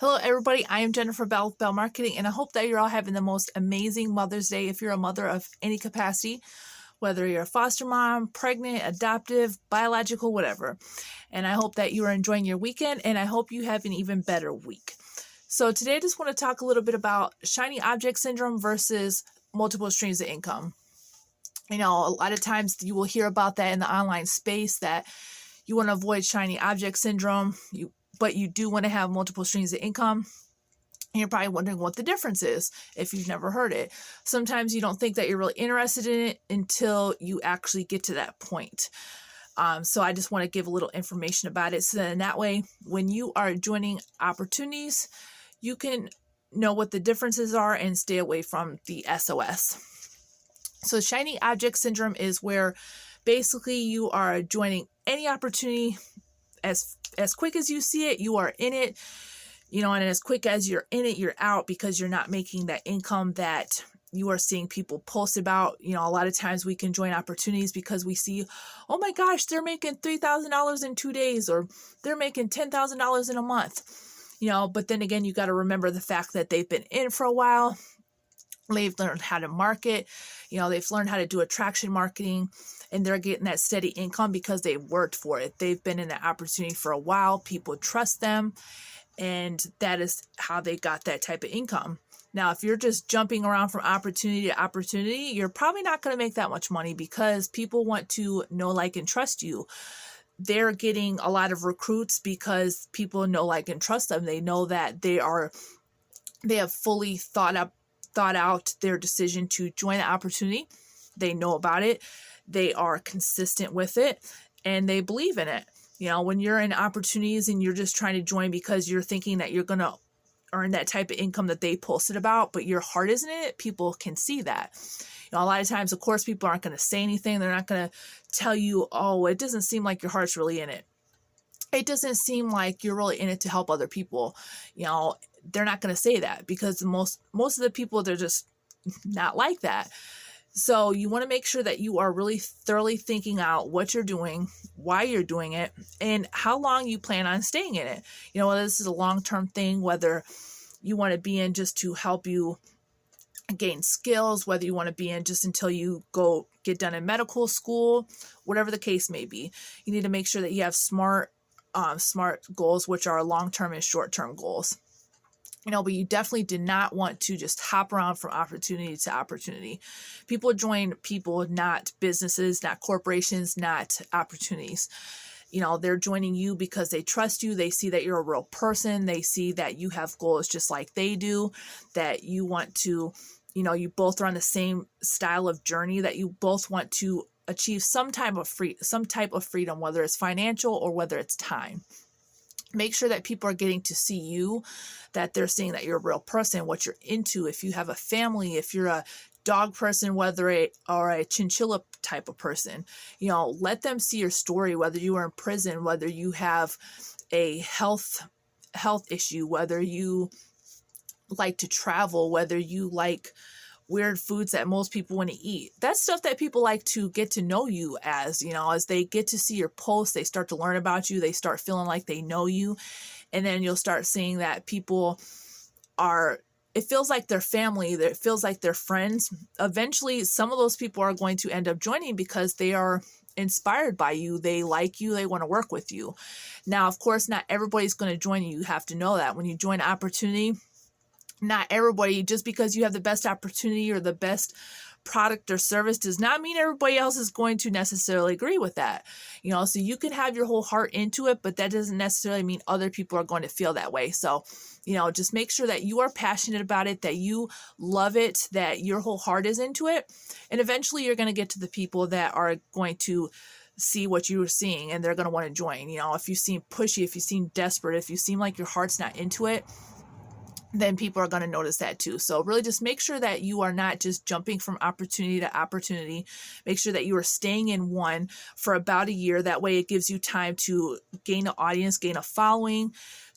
Hello, everybody. I am Jennifer Bell with Bell Marketing, and I hope that you're all having the most amazing Mother's Day if you're a mother of any capacity, whether you're a foster mom, pregnant, adoptive, biological, whatever. And I hope that you are enjoying your weekend, and I hope you have an even better week. So, today I just want to talk a little bit about shiny object syndrome versus multiple streams of income. A lot of times you will hear about that in the online space that you want to avoid shiny object syndrome, but you do want to have multiple streams of income. And you're probably wondering what the difference is if you've never heard it. Sometimes you don't think that you're really interested in it until you actually get to that point. So I just want to give a little information about it so that in that way, when you are joining opportunities, you can know what the differences are and stay away from the SOS. So shiny object syndrome is where basically you are joining any opportunity as quick as you see it, you are in it, and as quick as you're in it, you're out because you're not making that income that you are seeing people post about. A lot of times we can join opportunities because we see, oh my gosh, they're making $3,000 in 2 days, or they're making $10,000 in a month. But then again, you got to remember the fact that they've been in for a while. They've learned how to market, they've learned how to do attraction marketing, and they're getting that steady income because they worked for it. They've been in that opportunity for a while. People trust them, and that is how they got that type of income. Now, if you're just jumping around from opportunity to opportunity, you're probably not going to make that much money because people want to know, like, and trust you. They're getting a lot of recruits because people know, like, and trust them. They know that they have fully thought out their decision to join the opportunity. They know about it. They are consistent with it, and they believe in it. When you're in opportunities and you're just trying to join because you're thinking that you're going to earn that type of income that they posted about, but your heart isn't in it, people can see that. A lot of times, of course, people aren't going to say anything. They're not going to tell you, oh, it doesn't seem like your heart's really in it. It doesn't seem like you're really in it to help other people. They're not going to say that because most of the people, they're just not like that. So you want to make sure that you are really thoroughly thinking out what you're doing, why you're doing it, and how long you plan on staying in it. Whether this is a long-term thing, whether you want to be in just to help you gain skills, whether you want to be in just until you go get done in medical school, whatever the case may be. You need to make sure that you have smart goals, which are long-term and short-term goals. But you definitely did not want to just hop around from opportunity to opportunity. People join people, not businesses, not corporations, not opportunities. They're joining you because they trust you. They see that you're a real person. They see that you have goals just like they do, that you want to, you both are on the same style of journey, that you both want to achieve some type of freedom, whether it's financial or whether it's time. Make sure that people are getting to see you, that they're seeing that you're a real person, what you're into. If you have a family, if you're a dog person, whether a chinchilla type of person, let them see your story, whether you are in prison, whether you have a health issue, whether you like to travel, whether you like weird foods that most people want to eat. That's stuff that people like to get to know you as they get to see your posts, they start to learn about you, they start feeling like they know you. And then you'll start seeing that people it feels like they're family, it feels like they're friends. Eventually, some of those people are going to end up joining because they are inspired by you. They like you. They want to work with you. Now, of course, not everybody's going to join you. You have to know that when you join opportunity, not everybody, just because you have the best opportunity or the best product or service does not mean everybody else is going to necessarily agree with that. So you can have your whole heart into it, but that doesn't necessarily mean other people are going to feel that way. So, just make sure that you are passionate about it, that you love it, that your whole heart is into it. And eventually you're going to get to the people that are going to see what you are seeing and they're going to want to join. If you seem pushy, if you seem desperate, if you seem like your heart's not into it, then people are going to notice that too. So really just make sure that you are not just jumping from opportunity to opportunity. Make sure that you are staying in one for about a year. That way it gives you time to gain an audience, gain a following,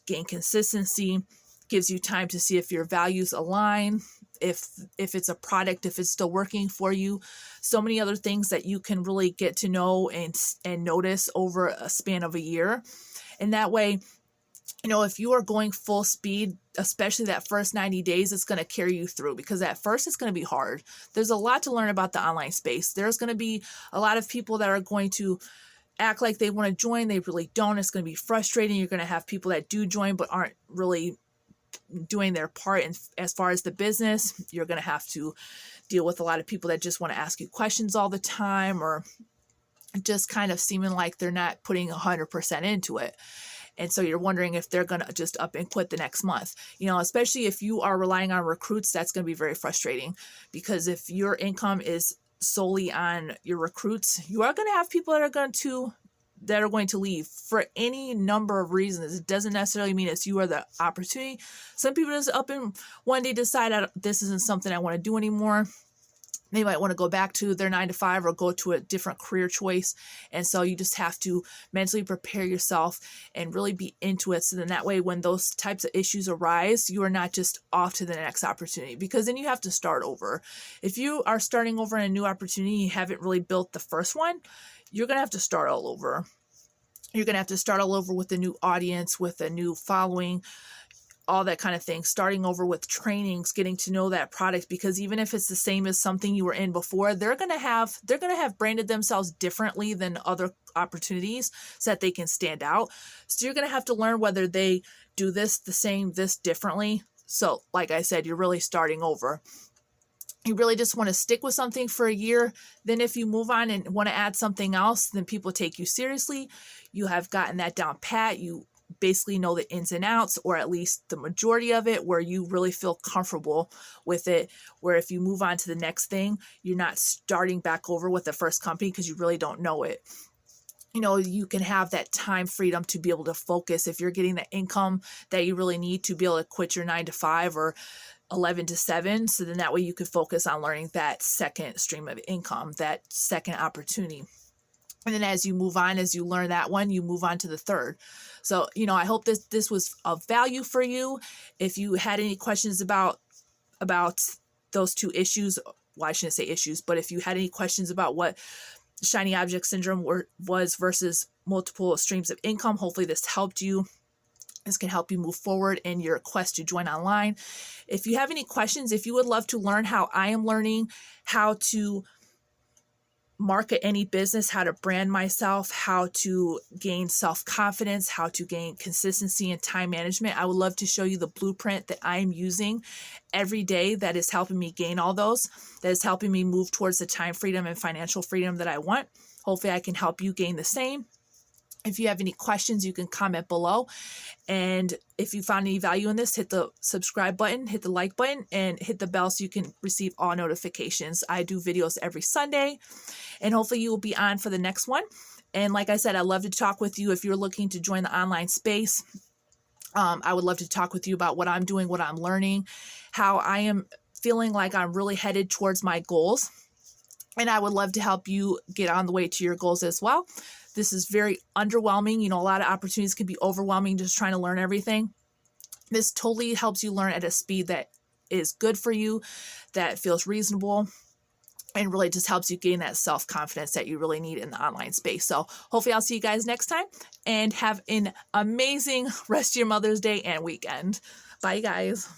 gain consistency, gives you time to see if your values align, if it's a product, if it's still working for you. So many other things that you can really get to know and notice over a span of a year. And that way You know, if you are going full speed, especially that first 90 days, it's going to carry you through, because at first it's going to be hard. There's a lot to learn about the online space. There's going to be a lot of people that are going to act like they want to join. They really don't. It's going to be frustrating. You're going to have people that do join but aren't really doing their part in, as far as the business. You're going to have to deal with a lot of people that just want to ask you questions all the time, or just kind of seeming like they're not putting 100% into it. And so you're wondering if they're going to just up and quit the next month. You know, especially if you are relying on recruits, that's going to be very frustrating, because if your income is solely on your recruits, you are going to have people that are going to leave for any number of reasons. It doesn't necessarily mean it's you or the opportunity. Some people just up and one day decide, this isn't something I want to do anymore. They might want to go back to their 9 to 5 or go to a different career choice. And so you just have to mentally prepare yourself and really be into it. So then that way, when those types of issues arise, you are not just off to the next opportunity, because then you have to start over. If you are starting over in a new opportunity, you haven't really built the first one, you're going to have to start all over. You're going to have to start all over with a new audience, with a new following, all that kind of thing, starting over with trainings, getting to know that product, because even if it's the same as something you were in before, they're going to have branded themselves differently than other opportunities so that they can stand out. So you're going to have to learn whether they do this the same, this differently. So like I said, you're really starting over. You really just want to stick with something for a year. Then if you move on and want to add something else, then people take you seriously. You have gotten that down pat. You basically know the ins and outs, or at least the majority of it, where you really feel comfortable with it. Where if you move on to the next thing, you're not starting back over with the first company because you really don't know it. You know, you can have that time freedom to be able to focus. If you're getting the income that you really need to be able to quit your 9 to 5 or 11 to 7, so then that way you could focus on learning that second stream of income, that second opportunity. And then as you move on, as you learn that one, you move on to the third. So, you know, I hope this was of value for you. If you had any questions about those two issues, well, I shouldn't say issues, but if you had any questions about what shiny object syndrome was versus multiple streams of income, hopefully this helped you. This can help you move forward in your quest to join online. If you have any questions, if you would love to learn how I am learning how to market any business, how to brand myself, how to gain self-confidence, how to gain consistency and time management, I would love to show you the blueprint that I'm using every day that is helping me gain all those, that is helping me move towards the time freedom and financial freedom that I want. Hopefully I can help you gain the same. If you have any questions, you can comment below. And if you found any value in this, hit the subscribe button, hit the like button, and hit the bell so you can receive all notifications. I do videos every Sunday, and hopefully you will be on for the next one. And like I said, I'd love to talk with you if you're looking to join the online space. I would love to talk with you about what I'm doing, what I'm learning, how I am feeling like I'm really headed towards my goals. And I would love to help you get on the way to your goals as well. This is very underwhelming. You know, a lot of opportunities can be overwhelming just trying to learn everything. This totally helps you learn at a speed that is good for you, that feels reasonable, and really just helps you gain that self-confidence that you really need in the online space. So hopefully I'll see you guys next time, and have an amazing rest of your Mother's Day and weekend. Bye, guys.